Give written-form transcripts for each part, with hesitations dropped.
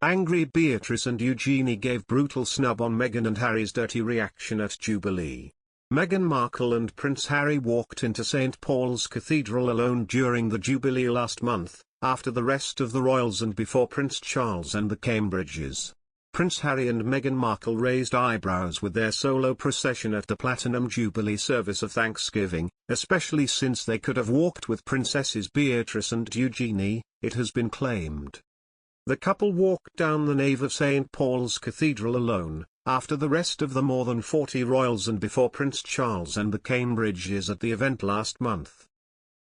Angry Beatrice and Eugenie gave brutal snub on Meghan and Harry's dirty reaction at Jubilee. Meghan Markle and Prince Harry walked into St. Paul's Cathedral alone during the Jubilee last month, after the rest of the royals and before Prince Charles and the Cambridges. Prince Harry and Meghan Markle raised eyebrows with their solo procession at the Platinum Jubilee service of Thanksgiving, especially since they could have walked with Princesses Beatrice and Eugenie, it has been claimed. The couple walked down the nave of St. Paul's Cathedral alone, after the rest of the more than 40 royals and before Prince Charles and the Cambridges at the event last month.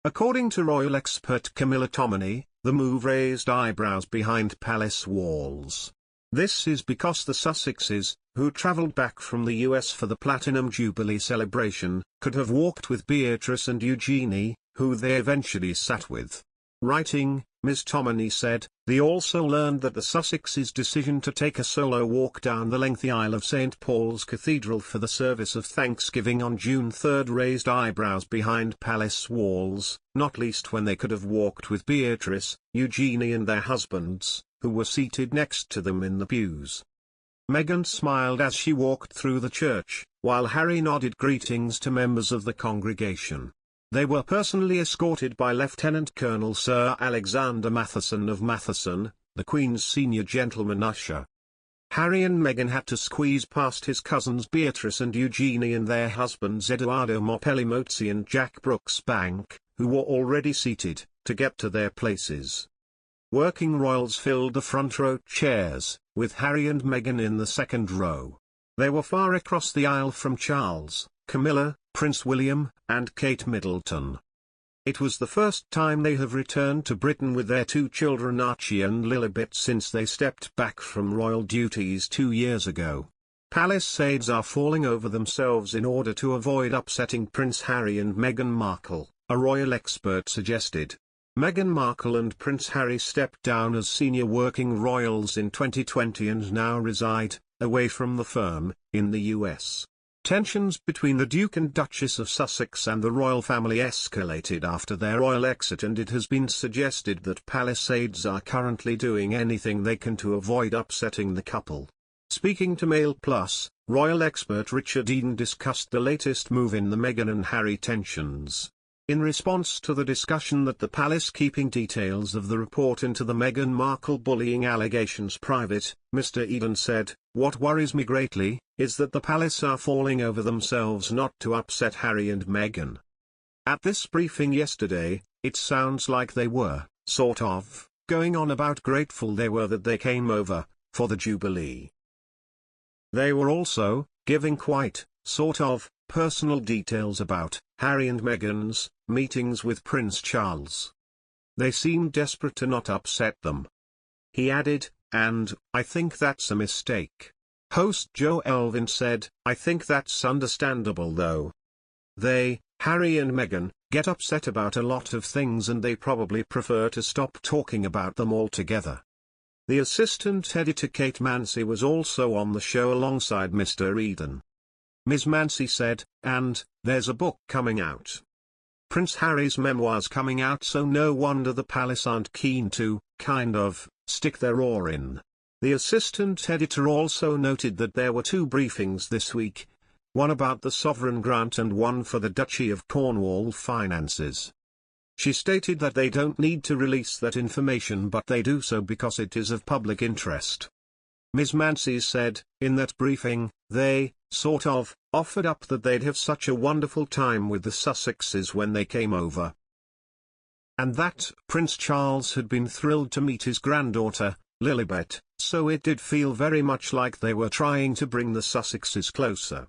According to royal expert Camilla Tominey, the move raised eyebrows behind palace walls. This is because the Sussexes, who travelled back from the US for the Platinum Jubilee celebration, could have walked with Beatrice and Eugenie, who they eventually sat with. Writing, Ms. Tominey said, "They also learned that the Sussexes' decision to take a solo walk down the lengthy aisle of St. Paul's Cathedral for the service of Thanksgiving on June 3 raised eyebrows behind palace walls, not least when they could have walked with Beatrice, Eugenie and their husbands, who were seated next to them in the pews." Meghan smiled as she walked through the church, while Harry nodded greetings to members of the congregation. They were personally escorted by Lieutenant Colonel Sir Alexander Matheson of Matheson, the Queen's senior gentleman usher. Harry and Meghan had to squeeze past his cousins Beatrice and Eugenie and their husbands Edoardo Mopelli-Mozzi and Jack Brooks-Bank, who were already seated, to get to their places. Working royals filled the front row chairs, with Harry and Meghan in the second row. They were far across the aisle from Charles, Camilla, Prince William, and Kate Middleton. It was the first time they have returned to Britain with their two children Archie and Lilibet since they stepped back from royal duties 2 years ago. Palace aides are falling over themselves in order to avoid upsetting Prince Harry and Meghan Markle, a royal expert suggested. Meghan Markle and Prince Harry stepped down as senior working royals in 2020 and now reside, away from the firm, in the US. Tensions between the Duke and Duchess of Sussex and the royal family escalated after their royal exit, and it has been suggested that palace aides are currently doing anything they can to avoid upsetting the couple. Speaking to Mail Plus, royal expert Richard Eden discussed the latest move in the Meghan and Harry tensions. In response to the discussion that the palace keeping details of the report into the Meghan Markle bullying allegations private, Mr. Eden said, "What worries me greatly, is that the palace are falling over themselves not to upset Harry and Meghan. At this briefing yesterday, it sounds like they were, sort of, going on about grateful they were that they came over, for the Jubilee. They were also, giving quite, sort of, personal details about Harry and Meghan's meetings with Prince Charles. They seemed desperate to not upset them." He added, "And I think that's a mistake." Host Joe Elvin said, "I think that's understandable though. They, Harry and Meghan, get upset about a lot of things and they probably prefer to stop talking about them altogether." The assistant editor Kate Mansi was also on the show alongside Mr. Eden. Ms. Mansi said, "And, there's a book coming out. Prince Harry's memoirs coming out, so no wonder the palace aren't keen to, kind of, stick their oar in." The assistant editor also noted that there were 2 briefings this week, one about the sovereign grant and one for the Duchy of Cornwall finances. She stated that they don't need to release that information, but they do so because it is of public interest. Ms. Mansi said, in that briefing, they, sort of, offered up that they'd have such a wonderful time with the Sussexes when they came over. And that Prince Charles had been thrilled to meet his granddaughter, Lilibet, so it did feel very much like they were trying to bring the Sussexes closer.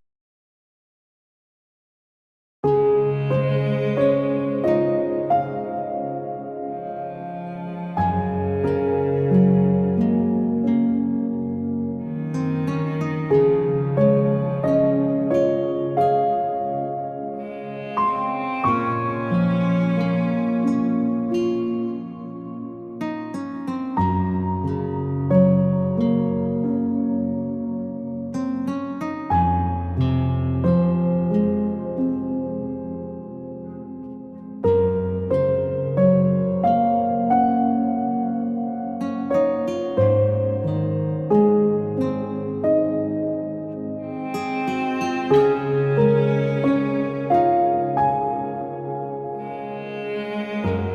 you.